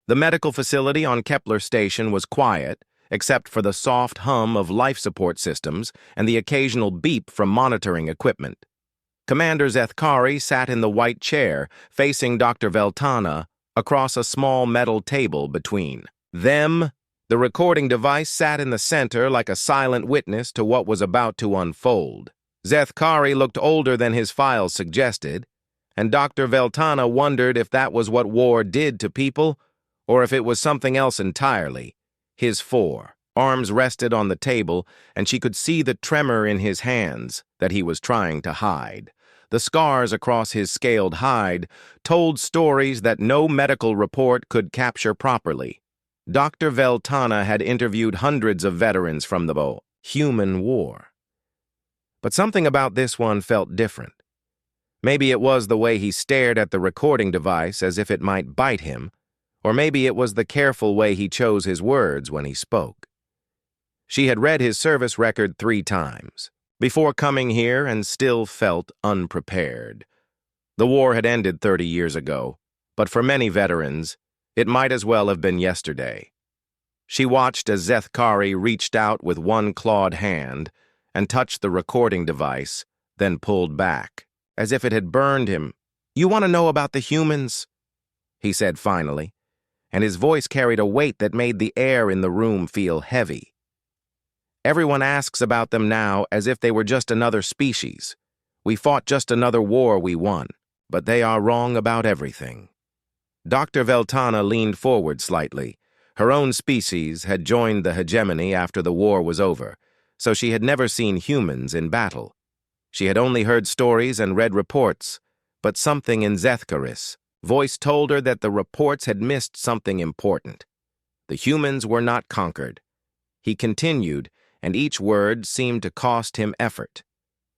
The medical facility on Kepler Station was quiet, except for the soft hum of life support systems and the occasional beep from monitoring equipment. Commander Zethkari sat in the white chair, facing Dr. Veltana, across a small metal table between them. The recording device sat in the center like a silent witness to what was about to unfold. Zethkari looked older than his files suggested, and Dr. Veltana wondered if that was what war did to people, or if it was something else entirely. His forearms rested on the table, and she could see the tremor in his hands that he was trying to hide. The scars across his scaled hide told stories that no medical report could capture properly. Dr. Veltana had interviewed hundreds of veterans from the human war. But something about this one felt different. Maybe it was the way he stared at the recording device as if it might bite him, or maybe it was the careful way he chose his words when he spoke. She had read his service record 3 times before coming here and still felt unprepared. The war had ended 30 years ago, but for many veterans, it might as well have been yesterday. She watched as Zethkari reached out with one clawed hand and touched the recording device, then pulled back, as if it had burned him. "You want to know about the humans?" he said finally, and his voice carried a weight that made the air in the room feel heavy. "Everyone asks about them now as if they were just another species. We fought just another war we won, but they are wrong about everything." Dr. Veltana leaned forward slightly. Her own species had joined the hegemony after the war was over, so she had never seen humans in battle. She had only heard stories and read reports, but something in Zethkari's voice told her that the reports had missed something important. The humans were not conquered. He continued, and each word seemed to cost him effort.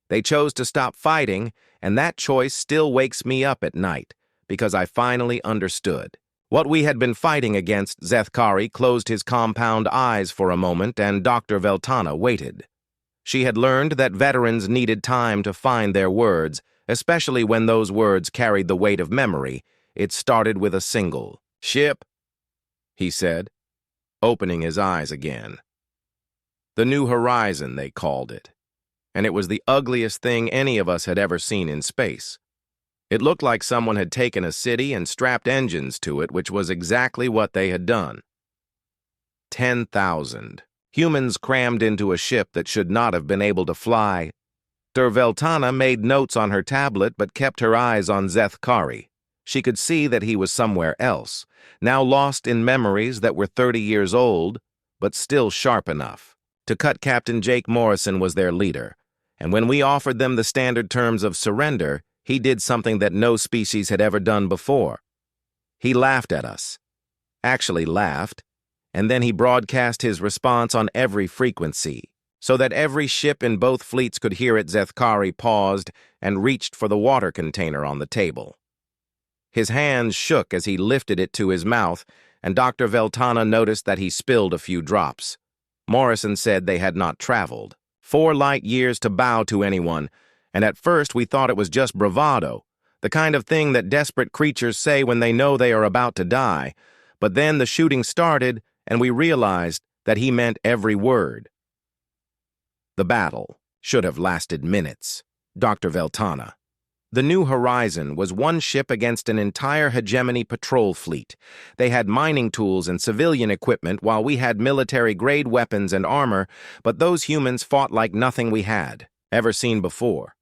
"They chose to stop fighting, and that choice still wakes me up at night, because I finally understood what we had been fighting against." Zethkari closed his compound eyes for a moment, and Dr. Veltana waited. She had learned that veterans needed time to find their words, especially when those words carried the weight of memory. It started with a single ship, he said, opening his eyes again. The New Horizon, they called it, and it was the ugliest thing any of us had ever seen in space. It looked like someone had taken a city and strapped engines to it, which was exactly what they had done. 10,000 humans crammed into a ship that should not have been able to fly. Veltana made notes on her tablet but kept her eyes on Zethkari. She could see that he was somewhere else, now lost in memories that were 30 years old, but still sharp enough to cut. Captain Jake Morrison was their leader, and when we offered them the standard terms of surrender, he did something that no species had ever done before. He laughed at us. Actually laughed, and then he broadcast his response on every frequency, so that every ship in both fleets could hear it. Zethkari paused and reached for the water container on the table. His hands shook as he lifted it to his mouth, and Dr. Veltana noticed that he spilled a few drops. Morrison said they had not traveled 4 light years to bow to anyone, and at first we thought it was just bravado, the kind of thing that desperate creatures say when they know they are about to die. But then the shooting started, and we realized that he meant every word. The battle should have lasted minutes. Dr. Veltana. The New Horizon was one ship against an entire hegemony patrol fleet. They had mining tools and civilian equipment while we had military-grade weapons and armor, but those humans fought like nothing we had ever seen before.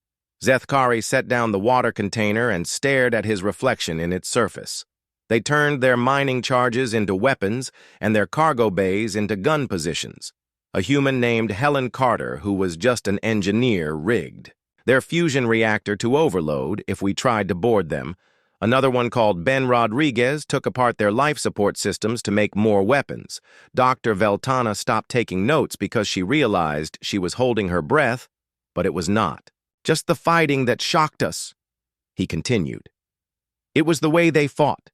Zethkari set down the water container and stared at his reflection in its surface. They turned their mining charges into weapons and their cargo bays into gun positions. A human named Helen Carter, who was just an engineer, rigged their fusion reactor to overload if we tried to board them. Another one called Ben Rodriguez took apart their life support systems to make more weapons. Dr. Veltana stopped taking notes because she realized she was holding her breath, but it was not just the fighting that shocked us, he continued. It was the way they fought.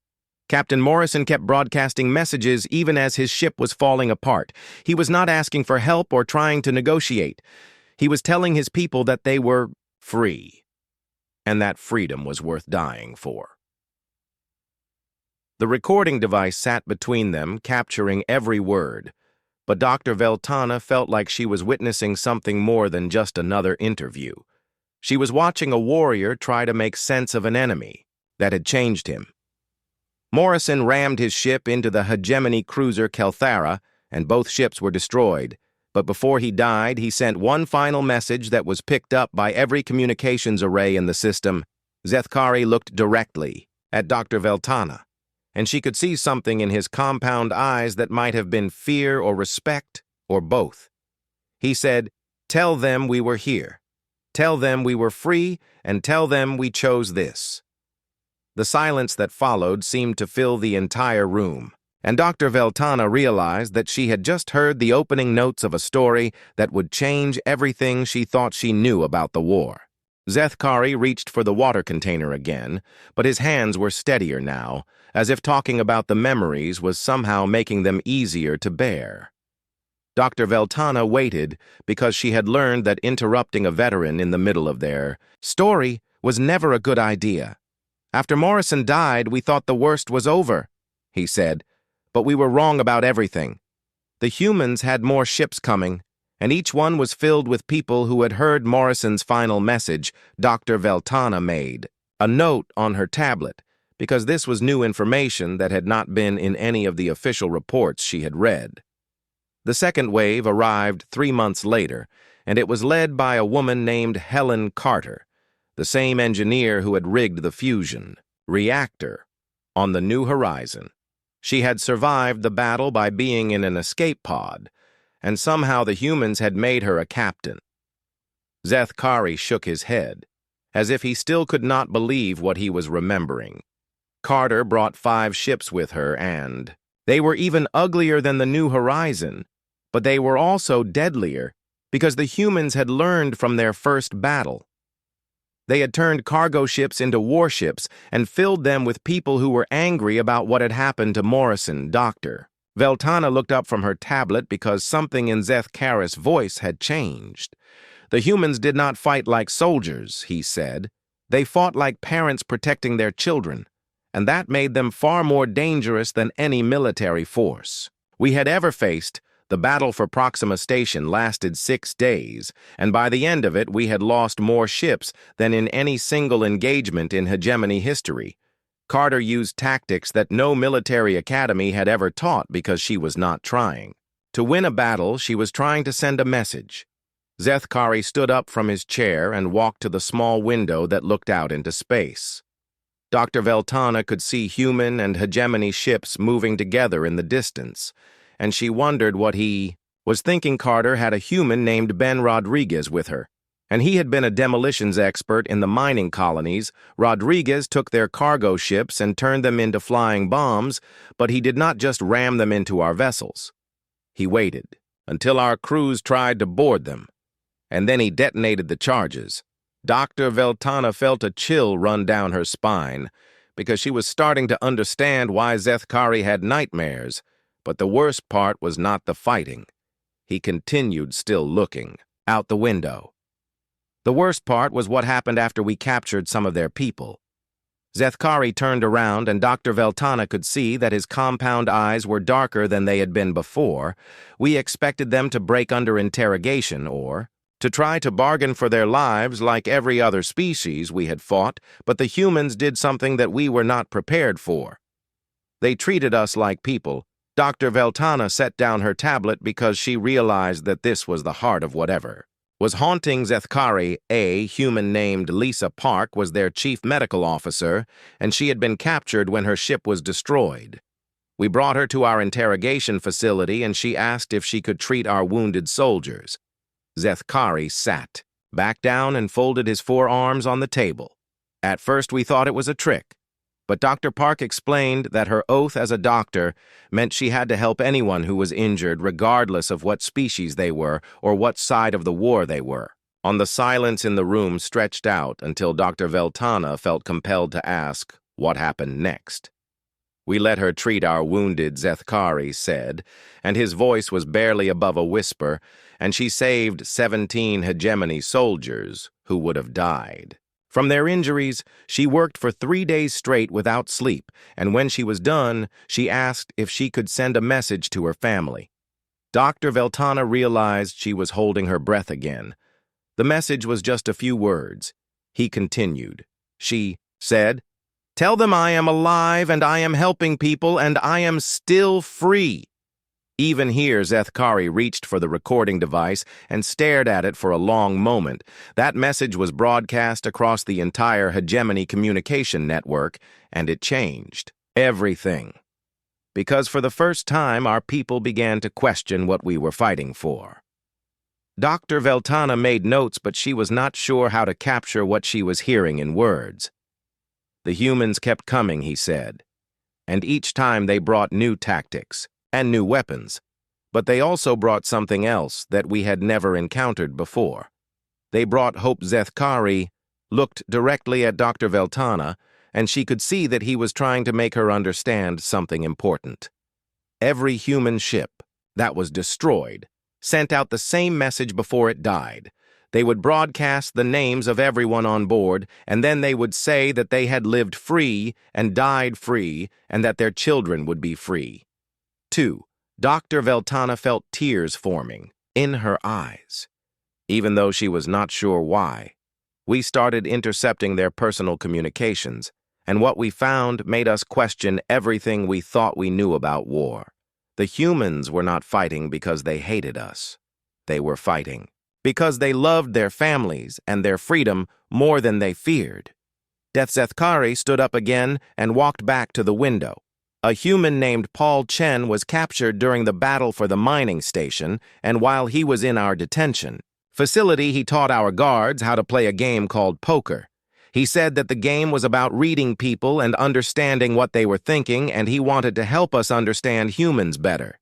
Captain Morrison kept broadcasting messages even as his ship was falling apart. He was not asking for help or trying to negotiate. He was telling his people that they were free, and that freedom was worth dying for. The recording device sat between them, capturing every word, but Dr. Veltana felt like she was witnessing something more than just another interview. She was watching a warrior try to make sense of an enemy that had changed him. Morrison rammed his ship into the hegemony cruiser Kelthara, and both ships were destroyed. But before he died, he sent one final message that was picked up by every communications array in the system. Zethkari looked directly at Dr. Veltana, and she could see something in his compound eyes that might have been fear or respect, or both. He said, "Tell them we were here. Tell them we were free, and tell them we chose this." The silence that followed seemed to fill the entire room, and Dr. Veltana realized that she had just heard the opening notes of a story that would change everything she thought she knew about the war. Zethkari reached for the water container again, but his hands were steadier now, as if talking about the memories was somehow making them easier to bear. Dr. Veltana waited because she had learned that interrupting a veteran in the middle of their story was never a good idea. "After Morrison died, we thought the worst was over," he said, "but we were wrong about everything. The humans had more ships coming, and each one was filled with people who had heard Morrison's final message." Dr. Veltana made a note on her tablet, because this was new information that had not been in any of the official reports she had read. The second wave arrived 3 months later, and it was led by a woman named Helen Carter, the same engineer who had rigged the fusion reactor on the New Horizon. She had survived the battle by being in an escape pod, and somehow the humans had made her a captain. Zethkari shook his head, as if he still could not believe what he was remembering. Carter brought 5 ships with her, and they were even uglier than the New Horizon, but they were also deadlier because the humans had learned from their first battle. They had turned cargo ships into warships and filled them with people who were angry about what had happened to Morrison. Dr. Veltana looked up from her tablet because something in Zethkari's voice had changed. "The humans did not fight like soldiers," he said. "They fought like parents protecting their children, and that made them far more dangerous than any military force we had ever faced. The battle for Proxima Station lasted 6 days, and by the end of it we had lost more ships than in any single engagement in hegemony history. Carter used tactics that no military academy had ever taught because she was not trying. To win a battle, she was trying to send a message." Zethkari stood up from his chair and walked to the small window that looked out into space. Dr. Veltana could see human and hegemony ships moving together in the distance, and she wondered what he was thinking. Carter had a human named Ben Rodriguez with her, and he had been a demolitions expert in the mining colonies. Rodriguez took their cargo ships and turned them into flying bombs, but he did not just ram them into our vessels. He waited until our crews tried to board them, and then he detonated the charges. Dr. Veltana felt a chill run down her spine because she was starting to understand why Zethkari had nightmares. But the worst part was not the fighting. He continued, still looking out the window. The worst part was what happened after we captured some of their people. Zethkari turned around, and Dr. Veltana could see that his compound eyes were darker than they had been before. We expected them to break under interrogation or to try to bargain for their lives like every other species we had fought, but the humans did something that we were not prepared for. They treated us like people. Dr. Veltana set down her tablet because she realized that this was the heart of whatever was haunting Zethkari. A human named Lisa Park was their chief medical officer, and she had been captured when her ship was destroyed. We brought her to our interrogation facility, and she asked if she could treat our wounded soldiers. Zethkari sat back down and folded his forearms on the table. At first we thought it was a trick, but Dr. Park explained that her oath as a doctor meant she had to help anyone who was injured regardless of what species they were or what side of the war they were. The silence in the room stretched out until Dr. Veltana felt compelled to ask what happened next. "We let her treat our wounded," Zethkari said, and his voice was barely above a whisper, "and she saved 17 hegemony soldiers who would have died. From their injuries, she worked for 3 days straight without sleep, and when she was done, she asked if she could send a message to her family. Dr. Veltana realized she was holding her breath again. The message was just a few words. He continued. She said, "Tell them I am alive and I am helping people and I am still free." Even here, Zethkari reached for the recording device and stared at it for a long moment. That message was broadcast across the entire hegemony communication network, and it changed everything. Because for the first time, our people began to question what we were fighting for. Dr. Veltana made notes, but she was not sure how to capture what she was hearing in words. The humans kept coming, he said, and each time they brought new tactics and new weapons, but they also brought something else that we had never encountered before. They brought hope. Zethkari looked directly at Dr. Veltana, and she could see that he was trying to make her understand something important. Every human ship that was destroyed sent out the same message before it died. They would broadcast the names of everyone on board, and then they would say that they had lived free and died free, and that their children would be free. 2. Dr. Veltana felt tears forming in her eyes, even though she was not sure why. We started intercepting their personal communications, and what we found made us question everything we thought we knew about war. The humans were not fighting because they hated us. They were fighting because they loved their families and their freedom more than they feared. Zethkari stood up again and walked back to the window. A human named Paul Chen was captured during the battle for the mining station, and while he was in our detention facility, he taught our guards how to play a game called poker. He said that the game was about reading people and understanding what they were thinking, and he wanted to help us understand humans better.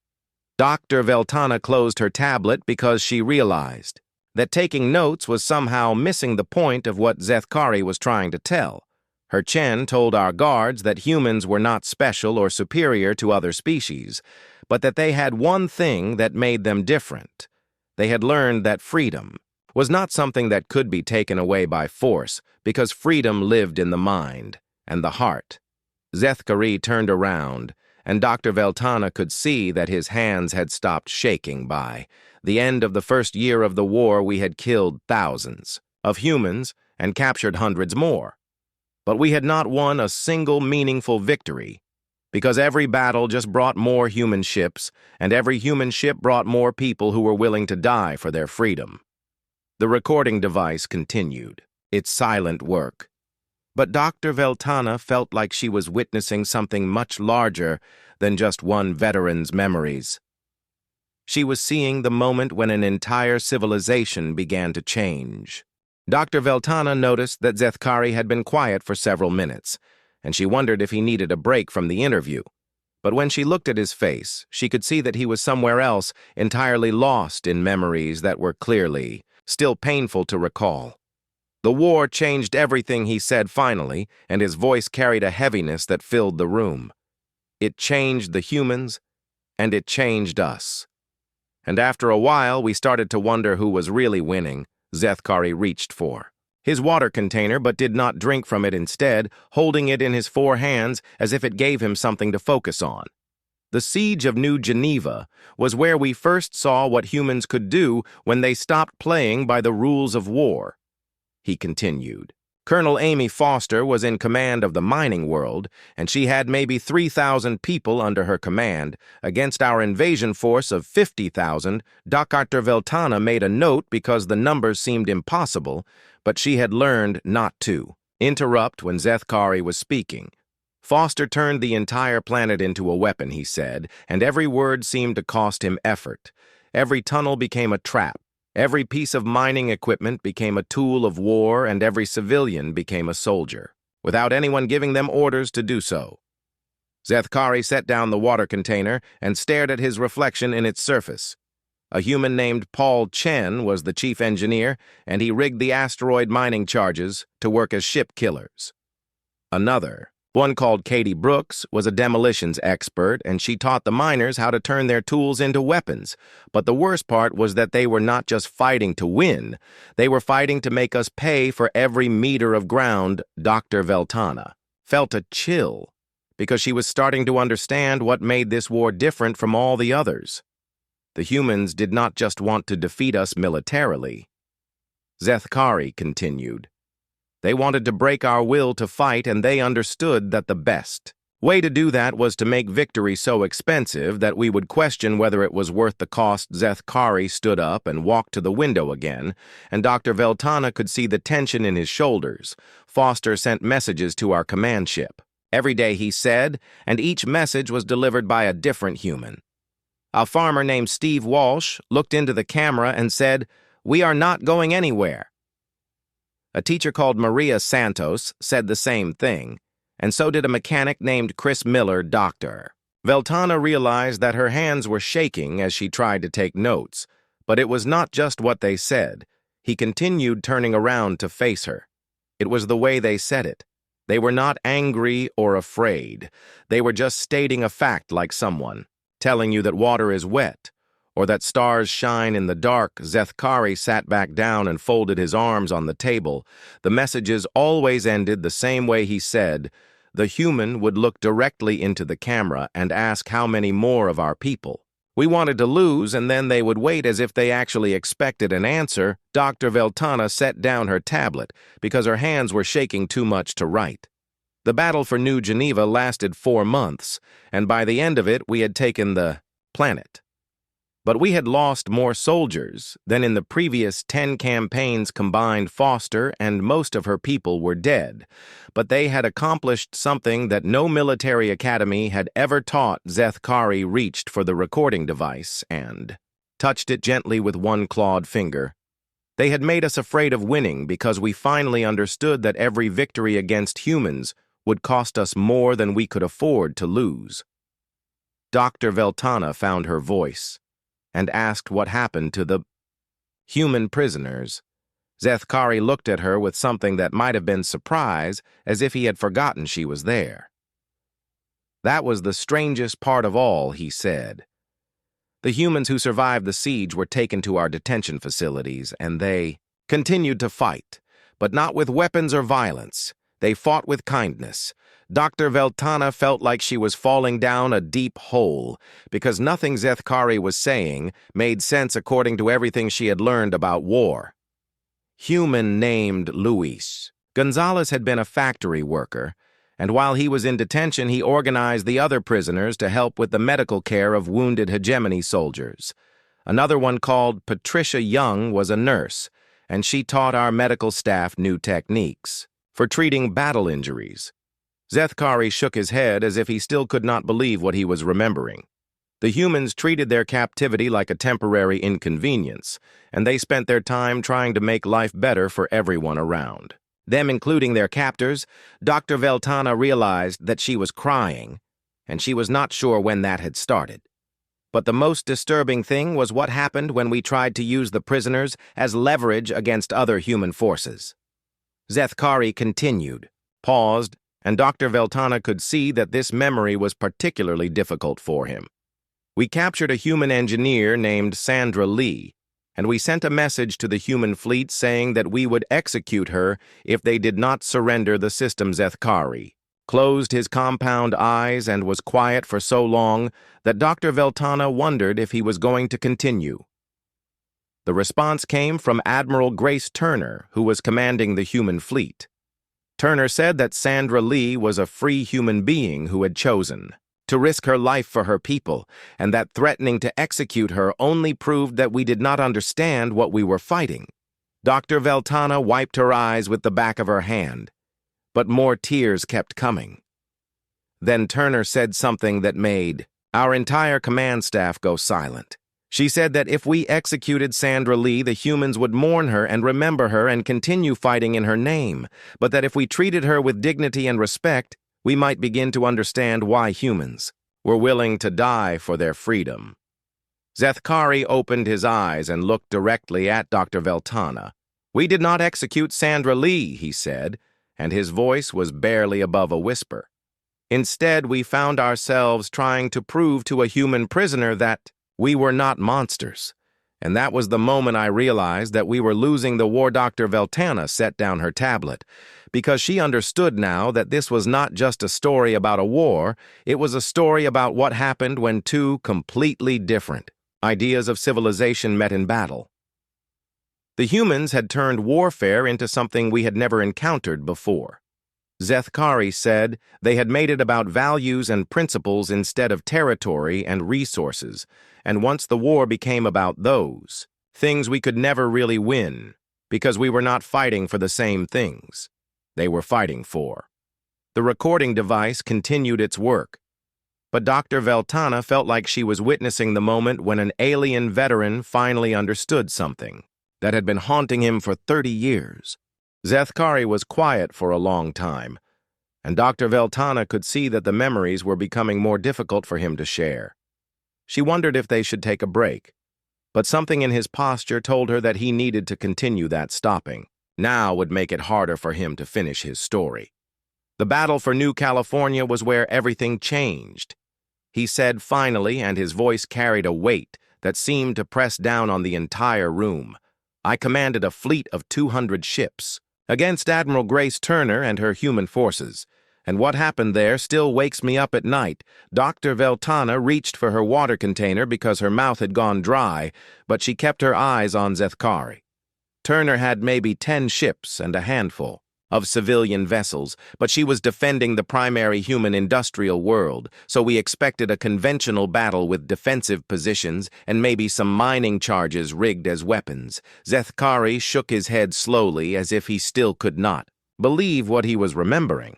Dr. Veltana closed her tablet because she realized that taking notes was somehow missing the point of what Zethkari was trying to tell. Her Chen told our guards that humans were not special or superior to other species, but that they had one thing that made them different. They had learned that freedom was not something that could be taken away by force, because freedom lived in the mind and the heart. Zethkari turned around, and Dr. Veltana could see that his hands had stopped shaking. By the end of the first year of the war, we had killed thousands of humans and captured hundreds more. But we had not won a single meaningful victory, because every battle just brought more human ships, and every human ship brought more people who were willing to die for their freedom. The recording device continued its silent work, but Dr. Veltana felt like she was witnessing something much larger than just one veteran's memories. She was seeing the moment when an entire civilization began to change. Dr. Veltana noticed that Zethkari had been quiet for several minutes, and she wondered if he needed a break from the interview. But when she looked at his face, she could see that he was somewhere else, entirely lost in memories that were clearly still painful to recall. The war changed everything, he said finally, and his voice carried a heaviness that filled the room. It changed the humans, and it changed us. And after a while, we started to wonder who was really winning. Zethkari reached for his water container but did not drink from it, instead holding it in his 4 hands as if it gave him something to focus on. The siege of New Geneva was where we first saw what humans could do when they stopped playing by the rules of war. He continued. Colonel Amy Foster was in command of the mining world, and she had maybe 3,000 people under her command. Against our invasion force of 50,000, Dr. Veltana made a note because the numbers seemed impossible, but she had learned not to interrupt when Zethkari was speaking. Foster turned the entire planet into a weapon, he said, and every word seemed to cost him effort. Every tunnel became a trap. Every piece of mining equipment became a tool of war, and every civilian became a soldier, without anyone giving them orders to do so. Zethkari set down the water container and stared at his reflection in its surface. A human named Paul Chen was the chief engineer, and he rigged the asteroid mining charges to work as ship killers. Another One called Katie Brooks was a demolitions expert, and she taught the miners how to turn their tools into weapons. But the worst part was that they were not just fighting to win, they were fighting to make us pay for every meter of ground. Dr. Veltana felt a chill because she was starting to understand what made this war different from all the others. The humans did not just want to defeat us militarily. Zethkari continued. They wanted to break our will to fight, and they understood that the best way to do that was to make victory so expensive that we would question whether it was worth the cost. Zethkari stood up and walked to the window again, and Dr. Veltana could see the tension in his shoulders. Foster sent messages to our command ship. Every day, he said, and each message was delivered by a different human. A farmer named Steve Walsh looked into the camera and said, "We are not going anywhere." A teacher called Maria Santos said the same thing, and so did a mechanic named Chris Miller, Dr. Veltana realized that her hands were shaking as she tried to take notes, but it was not just what they said. He continued turning around to face her. It was the way they said it. They were not angry or afraid. They were just stating a fact, like someone telling you that water is wet, or that stars shine in the dark. Zethkari sat back down and folded his arms on the table. The messages always ended the same way he said. The human would look directly into the camera and ask how many more of our people we wanted to lose, and then they would wait as if they actually expected an answer. Dr. Veltana set down her tablet because her hands were shaking too much to write. The battle for New Geneva lasted 4 months, and by the end of it, we had taken the planet. But we had lost more soldiers than in the previous 10 campaigns combined. Foster and most of her people were dead, but they had accomplished something that no military academy had ever taught. Zethkari reached for the recording device and touched it gently with one clawed finger. They had made us afraid of winning because we finally understood that every victory against humans would cost us more than we could afford to lose. Dr. Veltana found her voice and asked what happened to the human prisoners. Zethkari looked at her with something that might have been surprise, as if he had forgotten she was there. That was the strangest part of all, he said. The humans who survived the siege were taken to our detention facilities, and they continued to fight, but not with weapons or violence. They fought with kindness. Dr. Veltana felt like she was falling down a deep hole because nothing Zethkari was saying made sense according to everything she had learned about war. Human named Luis Gonzalez had been a factory worker, and while he was in detention, he organized the other prisoners to help with the medical care of wounded hegemony soldiers. Another one called Patricia Young was a nurse, and she taught our medical staff new techniques for treating battle injuries. Zethkari shook his head as if he still could not believe what he was remembering. The humans treated their captivity like a temporary inconvenience, and they spent their time trying to make life better for everyone around. Them including their captors. Dr. Veltana realized that she was crying, and she was not sure when that had started. But the most disturbing thing was what happened when we tried to use the prisoners as leverage against other human forces. Zethkari continued, paused, and Dr. Veltana could see that this memory was particularly difficult for him. We captured a human engineer named Sandra Lee, and we sent a message to the human fleet saying that we would execute her if they did not surrender the system. Zethkari closed his compound eyes and was quiet for so long that Dr. Veltana wondered if he was going to continue. The response came from Admiral Grace Turner, who was commanding the human fleet. Turner said that Sandra Lee was a free human being who had chosen to risk her life for her people, and that threatening to execute her only proved that we did not understand what we were fighting. Dr. Veltana wiped her eyes with the back of her hand, but more tears kept coming. Then Turner said something that made our entire command staff go silent. She said that if we executed Sandra Lee, the humans would mourn her and remember her and continue fighting in her name, but that if we treated her with dignity and respect, we might begin to understand why humans were willing to die for their freedom. Zethkari opened his eyes and looked directly at Dr. Veltana. "We did not execute Sandra Lee," he said, and his voice was barely above a whisper. Instead, we found ourselves trying to prove to a human prisoner that we were not monsters. And that was the moment I realized that we were losing the war. Dr. Veltana set down her tablet, because she understood now that this was not just a story about a war, it was a story about what happened when two completely different ideas of civilization met in battle. The humans had turned warfare into something we had never encountered before. Zethkari said they had made it about values and principles instead of territory and resources, and once the war became about those, things we could never really win, because we were not fighting for the same things they were fighting for. The recording device continued its work, but Dr. Veltana felt like she was witnessing the moment when an alien veteran finally understood something that had been haunting him for 30 years. Zethkari was quiet for a long time, and Dr. Veltana could see that the memories were becoming more difficult for him to share. She wondered if they should take a break, but something in his posture told her that he needed to continue. That stopping now would make it harder for him to finish his story. The battle for New California was where everything changed, he said finally, and his voice carried a weight that seemed to press down on the entire room. I commanded a fleet of 200 ships against Admiral Grace Turner and her human forces, and what happened there still wakes me up at night. Dr. Veltana reached for her water container because her mouth had gone dry, but she kept her eyes on Zethkari. Turner had maybe 10 ships and a handful of civilian vessels, but she was defending the primary human industrial world, so we expected a conventional battle with defensive positions and maybe some mining charges rigged as weapons. Zethkari shook his head slowly as if he still could not believe what he was remembering.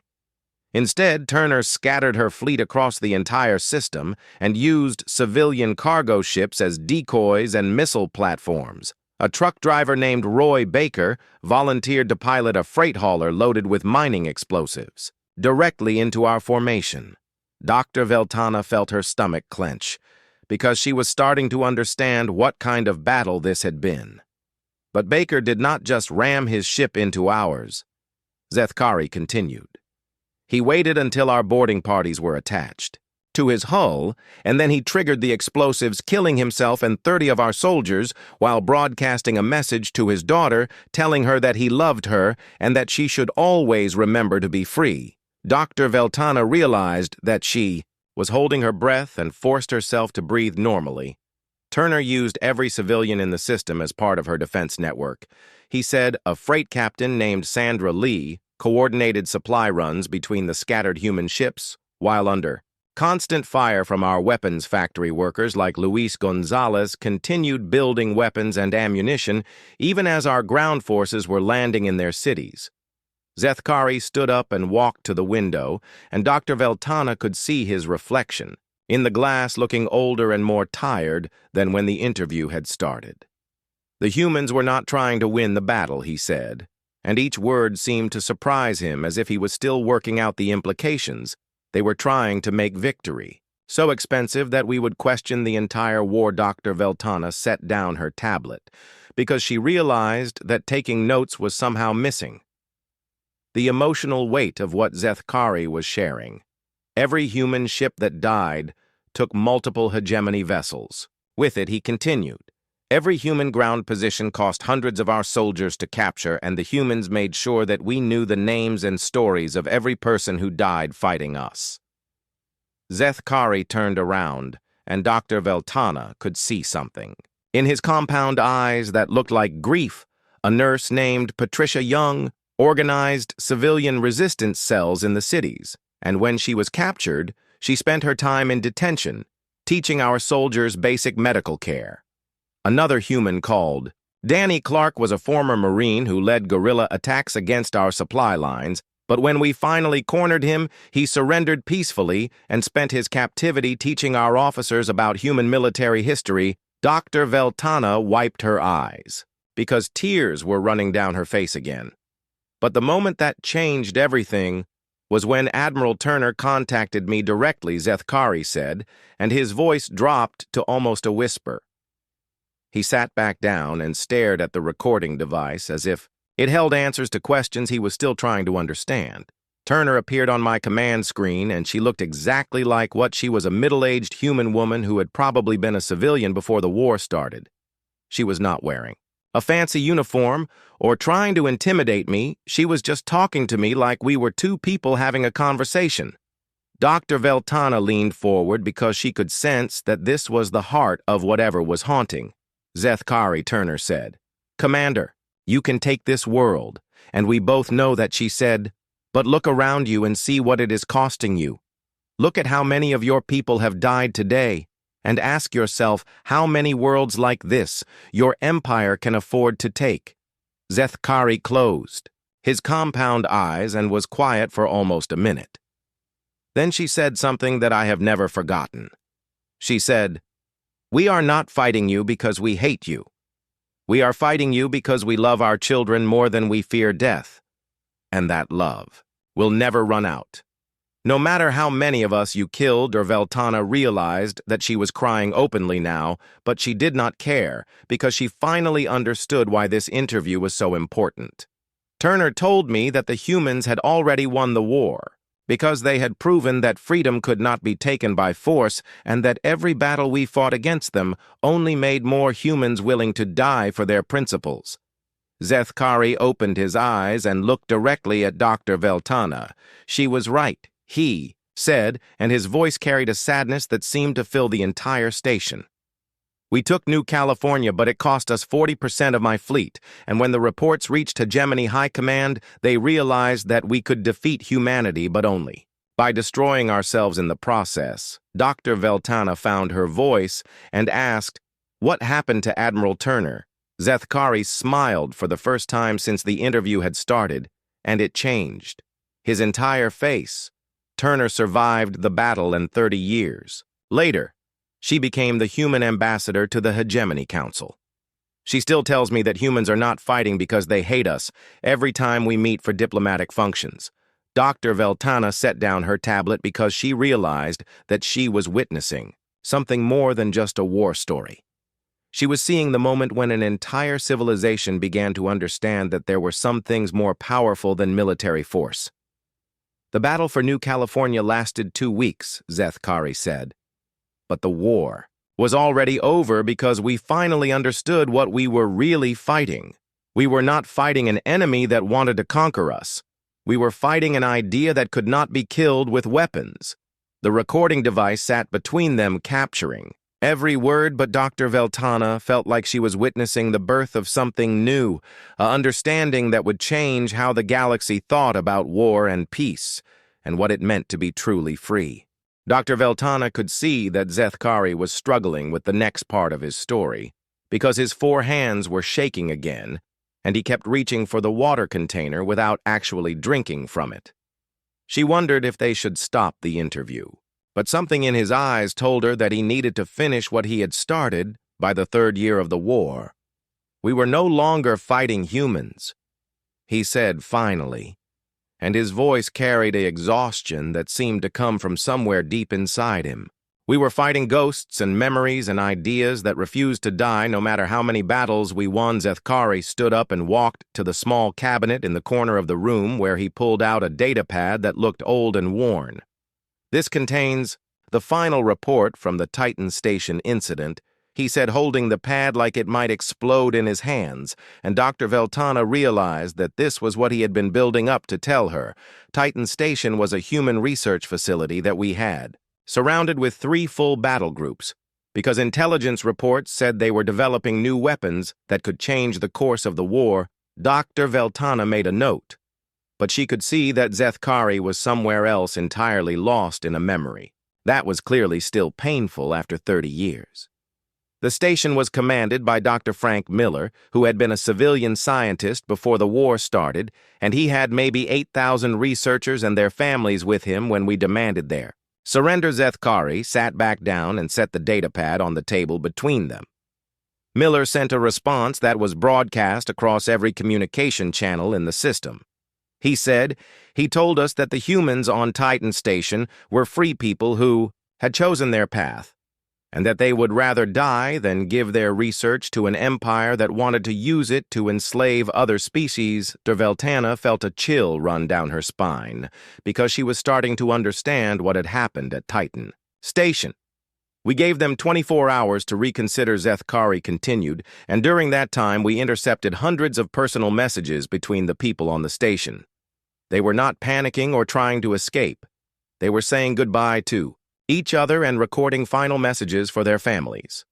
Instead, Turner scattered her fleet across the entire system and used civilian cargo ships as decoys and missile platforms. A truck driver named Roy Baker volunteered to pilot a freight hauler loaded with mining explosives directly into our formation. Dr. Veltana felt her stomach clench, because she was starting to understand what kind of battle this had been. But Baker did not just ram his ship into ours. Zethkari continued. He waited until our boarding parties were attached to his hull, and then he triggered the explosives, killing himself and 30 of our soldiers while broadcasting a message to his daughter telling her that he loved her and that she should always remember to be free. Dr. Veltana realized that she was holding her breath and forced herself to breathe normally. Turner used every civilian in the system as part of her defense network. He said a freight captain named Sandra Lee coordinated supply runs between the scattered human ships, while under constant fire from our weapons factory workers like Luis Gonzalez continued building weapons and ammunition even as our ground forces were landing in their cities. Zethkari stood up and walked to the window, and Dr. Veltana could see his reflection in the glass, looking older and more tired than when the interview had started. The humans were not trying to win the battle, he said, and each word seemed to surprise him as if he was still working out the implications. They were trying to make victory so expensive that we would question the entire war. Dr. Veltana set down her tablet because she realized that taking notes was somehow missing the emotional weight of what Zethkari was sharing. Every human ship that died took multiple hegemony vessels. With it, he continued, every human ground position cost hundreds of our soldiers to capture, and the humans made sure that we knew the names and stories of every person who died fighting us. Zethkari turned around, and Dr. Veltana could see something. In his compound eyes that looked like grief, a nurse named Patricia Young organized civilian resistance cells in the cities, and when she was captured, she spent her time in detention, teaching our soldiers basic medical care. Another human called Danny Clark was a former Marine who led guerrilla attacks against our supply lines, but when we finally cornered him, he surrendered peacefully and spent his captivity teaching our officers about human military history. Dr. Veltana wiped her eyes, because tears were running down her face again. But the moment that changed everything was when Admiral Turner contacted me directly, Zethkari said, and his voice dropped to almost a whisper. He sat back down and stared at the recording device as if it held answers to questions he was still trying to understand. Turner appeared on my command screen, and she looked exactly like what she was, a middle-aged human woman who had probably been a civilian before the war started. She was not wearing a fancy uniform or trying to intimidate me. She was just talking to me like we were two people having a conversation. Dr. Veltana leaned forward because she could sense that this was the heart of whatever was haunting. Zethkari, Turner said, "Commander, you can take this world," and we both know that she said, "But look around you and see what it is costing you. Look at how many of your people have died today, and ask yourself how many worlds like this your empire can afford to take." Zethkari closed his compound eyes and was quiet for almost a minute. Then she said something that I have never forgotten. She said, "We are not fighting you because we hate you. We are fighting you because we love our children more than we fear death. And that love will never run out. No matter how many of us you killed," or Veltana realized that she was crying openly now, but she did not care because she finally understood why this interview was so important. Turner told me that the humans had already won the war, because they had proven that freedom could not be taken by force, and that every battle we fought against them only made more humans willing to die for their principles. Zethkari opened his eyes and looked directly at Dr. Veltana. She was right, he said, and his voice carried a sadness that seemed to fill the entire station. "We took New California, but it cost us 40% of my fleet, and when the reports reached Hegemony High Command, they realized that we could defeat humanity, but only by destroying ourselves in the process." Dr. Veltana found her voice and asked, "What happened to Admiral Turner?" Zethkari smiled for the first time since the interview had started, and it changed. His entire face. Turner survived the battle and 30 years. Later, she became the human ambassador to the Hegemony Council. "She still tells me that humans are not fighting because they hate us every time we meet for diplomatic functions." Dr. Veltana set down her tablet because she realized that she was witnessing something more than just a war story. She was seeing the moment when an entire civilization began to understand that there were some things more powerful than military force. "The battle for New California lasted 2 weeks, Zethkari said. But the war was already over because we finally understood what we were really fighting. We were not fighting an enemy that wanted to conquer us. We were fighting an idea that could not be killed with weapons." The recording device sat between them, capturing every word, but Dr. Veltana felt like she was witnessing the birth of something new, an understanding that would change how the galaxy thought about war and peace, and what it meant to be truly free. Dr. Veltana could see that Zethkari was struggling with the next part of his story, because his 4 hands were shaking again, and he kept reaching for the water container without actually drinking from it. She wondered if they should stop the interview, but something in his eyes told her that he needed to finish what he had started by the 3rd year of the war. "We were no longer fighting humans," he said finally, and his voice carried an exhaustion that seemed to come from somewhere deep inside him. "We were fighting ghosts and memories and ideas that refused to die no matter how many battles we won." Zethkari stood up and walked to the small cabinet in the corner of the room where he pulled out a data pad that looked old and worn. "This contains the final report from the Titan Station incident," he said, holding the pad like it might explode in his hands, and Dr. Veltana realized that this was what he had been building up to tell her. Titan Station was a human research facility that we had, surrounded with 3 full battle groups, because intelligence reports said they were developing new weapons that could change the course of the war. Dr. Veltana made a note, but she could see that Zethkari was somewhere else, entirely lost in a memory. That was clearly still painful after 30 years. The station was commanded by Dr. Frank Miller, who had been a civilian scientist before the war started, and he had maybe 8,000 researchers and their families with him when we demanded their surrender. Zethkari sat back down and set the datapad on the table between them. Miller sent a response that was broadcast across every communication channel in the system. He said, "He told us that the humans on Titan Station were free people who had chosen their path, and that they would rather die than give their research to an empire that wanted to use it to enslave other species. Dr. Veltana felt a chill run down her spine because she was starting to understand what had happened at Titan Station. We gave them 24 hours to reconsider, Zethkari continued, and during that time we intercepted hundreds of personal messages between the people on the station. They were not panicking or trying to escape. They were saying goodbye to each other and recording final messages for their families.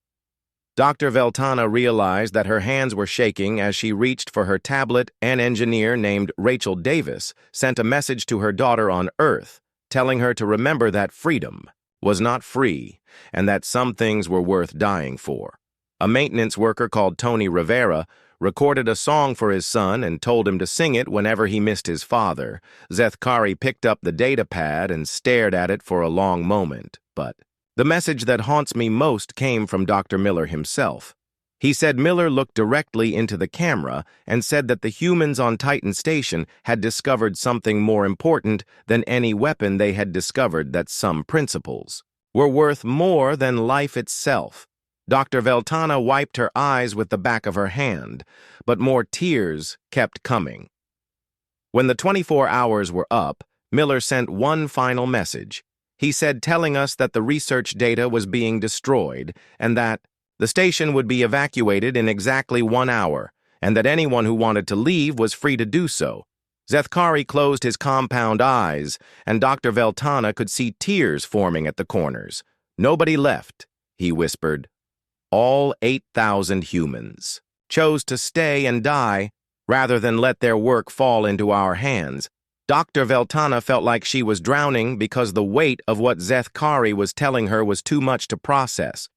Dr. Veltana realized that her hands were shaking as she reached for her tablet. An engineer named Rachel Davis sent a message to her daughter on Earth, telling her to remember that freedom was not free and that some things were worth dying for. A maintenance worker called Tony Rivera recorded a song for his son and told him to sing it whenever he missed his father. Zethkari picked up the data pad and stared at it for a long moment, but the message that haunts me most came from Dr. Miller himself. He said Miller looked directly into the camera and said that the humans on Titan Station had discovered something more important than any weapon they had discovered, that some principles were worth more than life itself. Dr. Veltana wiped her eyes with the back of her hand, but more tears kept coming. When the 24 hours were up, Miller sent one final message. He said, telling us that the research data was being destroyed and that the station would be evacuated in exactly 1 hour, and that anyone who wanted to leave was free to do so. Zethkari closed his compound eyes, and Dr. Veltana could see tears forming at the corners. Nobody left, he whispered. All 8,000 humans chose to stay and die rather than let their work fall into our hands. Dr. Veltana felt like she was drowning because the weight of what Zethkari was telling her was too much to process.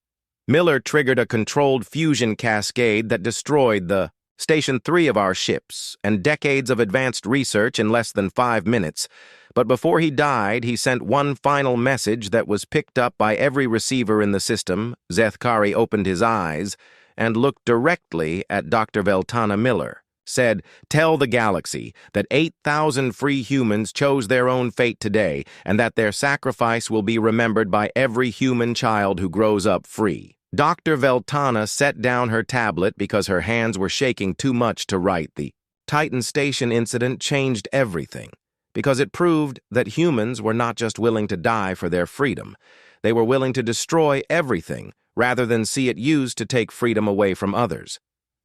Miller triggered a controlled fusion cascade that destroyed the Station 3 of our ships and decades of advanced research in less than 5 minutes. But before he died, he sent one final message that was picked up by every receiver in the system. Zethkari opened his eyes and looked directly at Dr. Veltana. Miller said, "Tell the galaxy that 8,000 free humans chose their own fate today and that their sacrifice will be remembered by every human child who grows up free." Dr. Veltana set down her tablet because her hands were shaking too much to write. The Titan Station incident changed everything because it proved that humans were not just willing to die for their freedom. They were willing to destroy everything rather than see it used to take freedom away from others.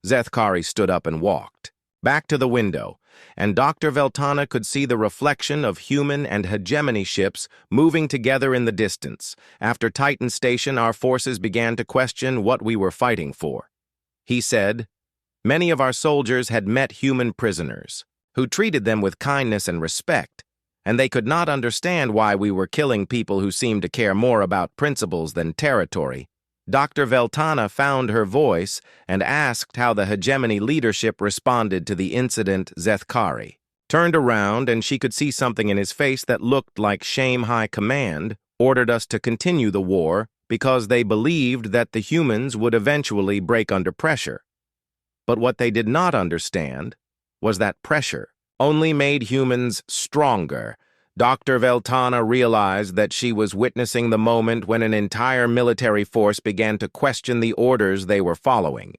Zethkari stood up and walked back to the window, and Dr. Veltana could see the reflection of human and hegemony ships moving together in the distance. After Titan Station, our forces began to question what we were fighting for. He said, "Many of our soldiers had met human prisoners who treated them with kindness and respect, and they could not understand why we were killing people who seemed to care more about principles than territory." Dr. Veltana found her voice and asked how the hegemony leadership responded to the incident. Zethkari turned around and she could see something in his face that looked like shame. High Command ordered us to continue the war because they believed that the humans would eventually break under pressure. But what they did not understand was that pressure only made humans stronger. Dr. Veltana realized that she was witnessing the moment when an entire military force began to question the orders they were following.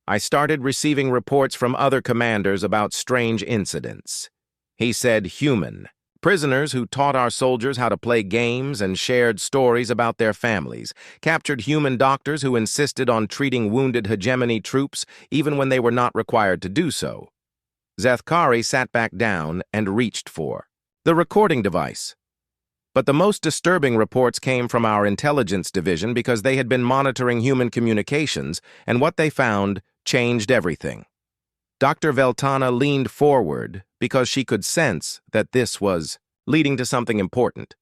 "I started receiving reports from other commanders about strange incidents," he said. "Human prisoners who taught our soldiers how to play games and shared stories about their families, captured human doctors who insisted on treating wounded hegemony troops even when they were not required to do so." Zethkari sat back down and reached for the recording device. But the most disturbing reports came from our intelligence division because they had been monitoring human communications, and what they found changed everything. Dr. Veltana leaned forward because she could sense that this was leading to something important.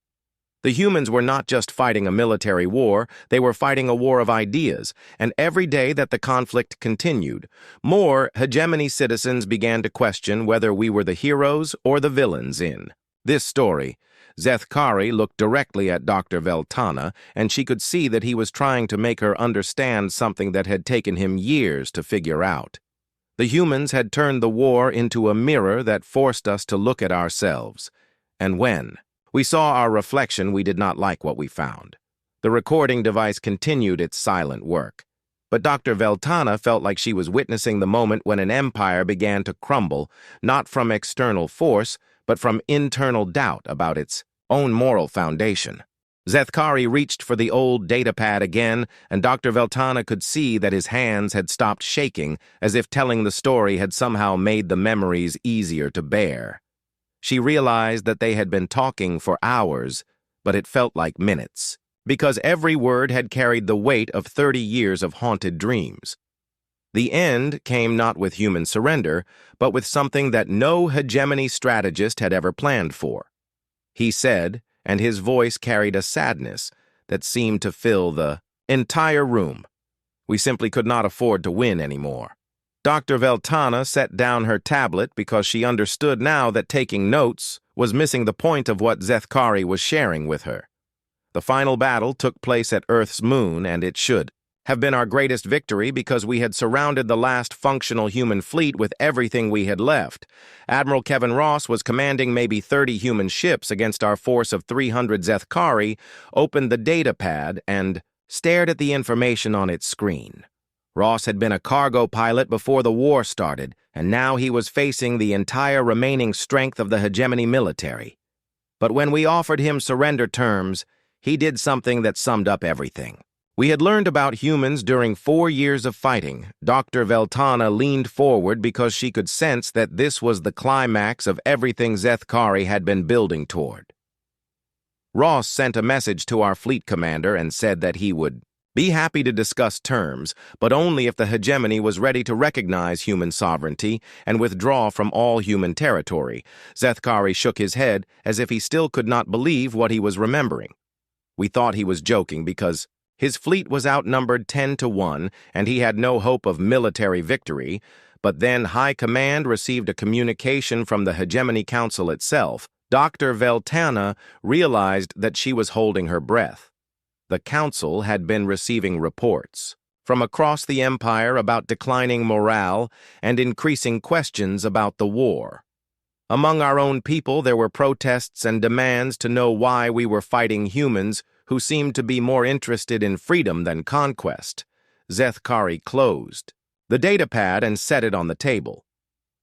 The humans were not just fighting a military war, they were fighting a war of ideas, and every day that the conflict continued, more hegemony citizens began to question whether we were the heroes or the villains in this story. Zethkari looked directly at Dr. Veltana, and she could see that he was trying to make her understand something that had taken him years to figure out. The humans had turned the war into a mirror that forced us to look at ourselves, and when we saw our reflection, we did not like what we found. The recording device continued its silent work. But Dr. Veltana felt like she was witnessing the moment when an empire began to crumble, not from external force, but from internal doubt about its own moral foundation. Zethkari reached for the old datapad again, and Dr. Veltana could see that his hands had stopped shaking, as if telling the story had somehow made the memories easier to bear. She realized that they had been talking for hours, but it felt like minutes, because every word had carried the weight of 30 years of haunted dreams. The end came not with human surrender, but with something that no hegemony strategist had ever planned for. He said, and his voice carried a sadness that seemed to fill the entire room. We simply could not afford to win anymore. Dr. Veltana set down her tablet because she understood now that taking notes was missing the point of what Zethkari was sharing with her. The final battle took place at Earth's moon, and it should have been our greatest victory because we had surrounded the last functional human fleet with everything we had left. Admiral Kevin Ross was commanding maybe 30 human ships against our force of 300 Zethkari, opened the datapad, and stared at the information on its screen. Ross had been a cargo pilot before the war started, and now he was facing the entire remaining strength of the hegemony military. But when we offered him surrender terms, he did something that summed up everything. We had learned about humans during 4 years of fighting. Dr. Veltana leaned forward because she could sense that this was the climax of everything Zethkari had been building toward. Ross sent a message to our fleet commander and said that he would be happy to discuss terms, but only if the hegemony was ready to recognize human sovereignty and withdraw from all human territory. Zethkari shook his head as if he still could not believe what he was remembering. We thought he was joking because his fleet was outnumbered 10-1, and he had no hope of military victory, but then High Command received a communication from the Hegemony Council itself. Dr. Veltana realized that she was holding her breath. The Council had been receiving reports from across the Empire about declining morale and increasing questions about the war. Among our own people, there were protests and demands to know why we were fighting humans who seemed to be more interested in freedom than conquest. Zethkari closed the datapad and set it on the table.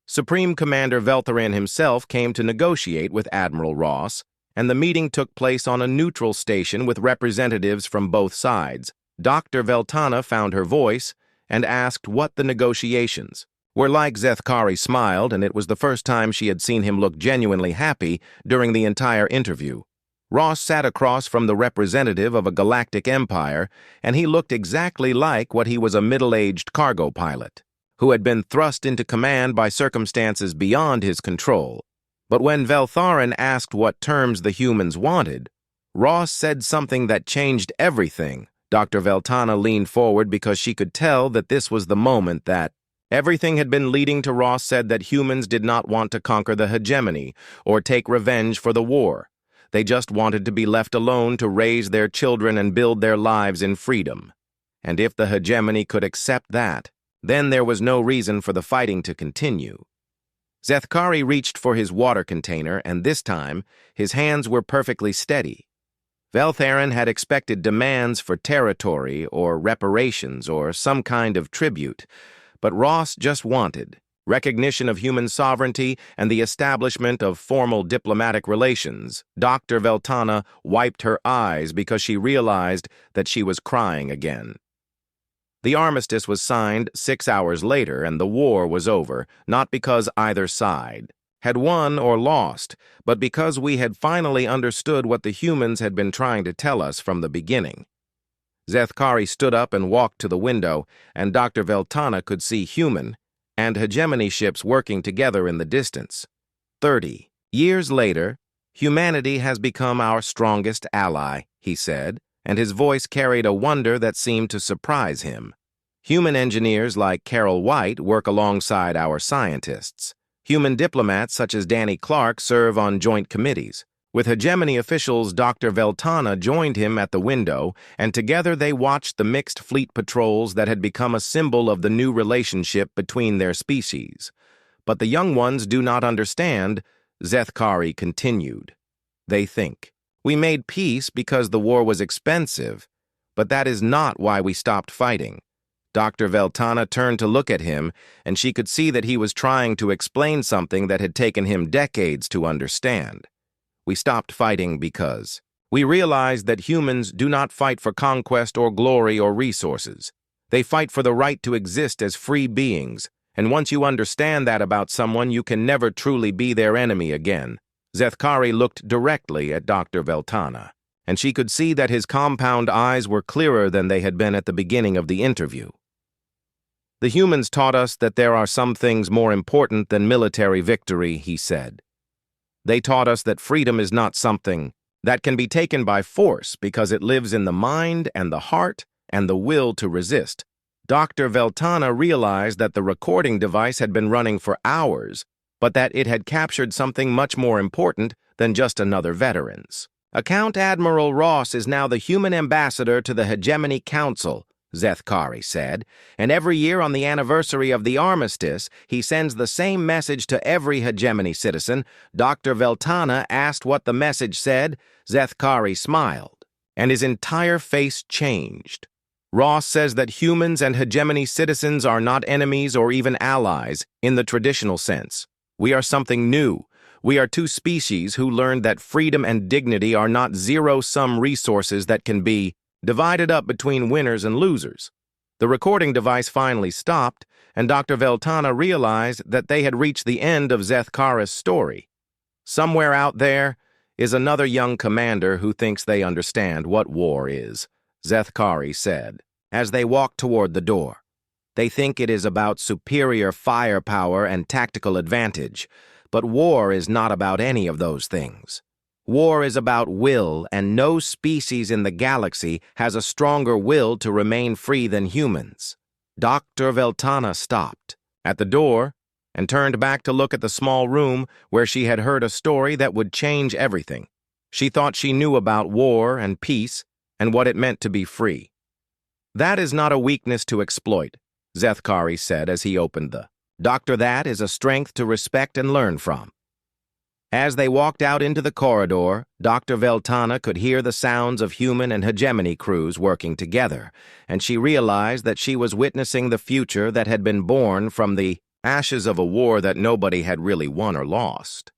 Supreme Commander Veltharan himself came to negotiate with Admiral Ross, and the meeting took place on a neutral station with representatives from both sides. Dr. Veltana found her voice and asked what the negotiations were like. Zethkari smiled, and it was the first time she had seen him look genuinely happy during the entire interview. Ross sat across from the representative of a galactic empire, and he looked exactly like what he was, a middle-aged cargo pilot who had been thrust into command by circumstances beyond his control. But when Veltharan asked what terms the humans wanted, Ross said something that changed everything. Dr. Veltana leaned forward because she could tell that this was the moment that everything had been leading to. Ross said that humans did not want to conquer the hegemony or take revenge for the war. They just wanted to be left alone to raise their children and build their lives in freedom. And if the hegemony could accept that, then there was no reason for the fighting to continue. Zethkari reached for his water container, and this time, his hands were perfectly steady. Veltharan had expected demands for territory or reparations or some kind of tribute, but Ross just wanted recognition of human sovereignty and the establishment of formal diplomatic relations. Dr. Veltana wiped her eyes because she realized that she was crying again. The armistice was signed 6 hours later, and the war was over, not because either side had won or lost, but because we had finally understood what the humans had been trying to tell us from the beginning. Zethkari stood up and walked to the window, and Dr. Veltana could see human and hegemony ships working together in the distance. 30 years later, humanity has become our strongest ally, he said, and his voice carried a wonder that seemed to surprise him. Human engineers like Carol White work alongside our scientists. Human diplomats such as Danny Clark serve on joint committees. With hegemony officials, Dr. Veltana joined him at the window, and together they watched the mixed fleet patrols that had become a symbol of the new relationship between their species. But the young ones do not understand, Zethkari continued. They think We made peace because the war was expensive, but that is not why we stopped fighting. Dr. Veltana turned to look at him, and she could see that he was trying to explain something that had taken him decades to understand. We stopped fighting because we realized that humans do not fight for conquest or glory or resources. They fight for the right to exist as free beings, and once you understand that about someone, you can never truly be their enemy again. Zethkari looked directly at Dr. Veltana, and she could see that his compound eyes were clearer than they had been at the beginning of the interview. The humans taught us that there are some things more important than military victory, he said. They taught us that freedom is not something that can be taken by force because it lives in the mind and the heart and the will to resist. Dr. Veltana realized that the recording device had been running for hours, but that it had captured something much more important than just another veteran's. Account Admiral Ross is now the human ambassador to the Hegemony Council, Zethkari said, and every year on the anniversary of the armistice, he sends the same message to every Hegemony citizen. Dr. Veltana asked what the message said. Zethkari smiled, and his entire face changed. Ross says that humans and Hegemony citizens are not enemies or even allies in the traditional sense. We are something new. We are two species who learned that freedom and dignity are not zero-sum resources that can be divided up between winners and losers. The recording device finally stopped, and Dr. Veltana realized that they had reached the end of Zethkari's story. Somewhere out there is another young commander who thinks they understand what war is, Zethkari said, as they walked toward the door. They think it is about superior firepower and tactical advantage, but war is not about any of those things. War is about will, and no species in the galaxy has a stronger will to remain free than humans. Dr. Veltana stopped at the door and turned back to look at the small room where she had heard a story that would change everything. She thought she knew about war and peace and what it meant to be free. That is not a weakness to exploit, Zethkari said as he opened the Doctor, that is a strength to respect and learn from. As they walked out into the corridor, Dr. Veltana could hear the sounds of human and Hegemony crews working together, and she realized that she was witnessing the future that had been born from the ashes of a war that nobody had really won or lost.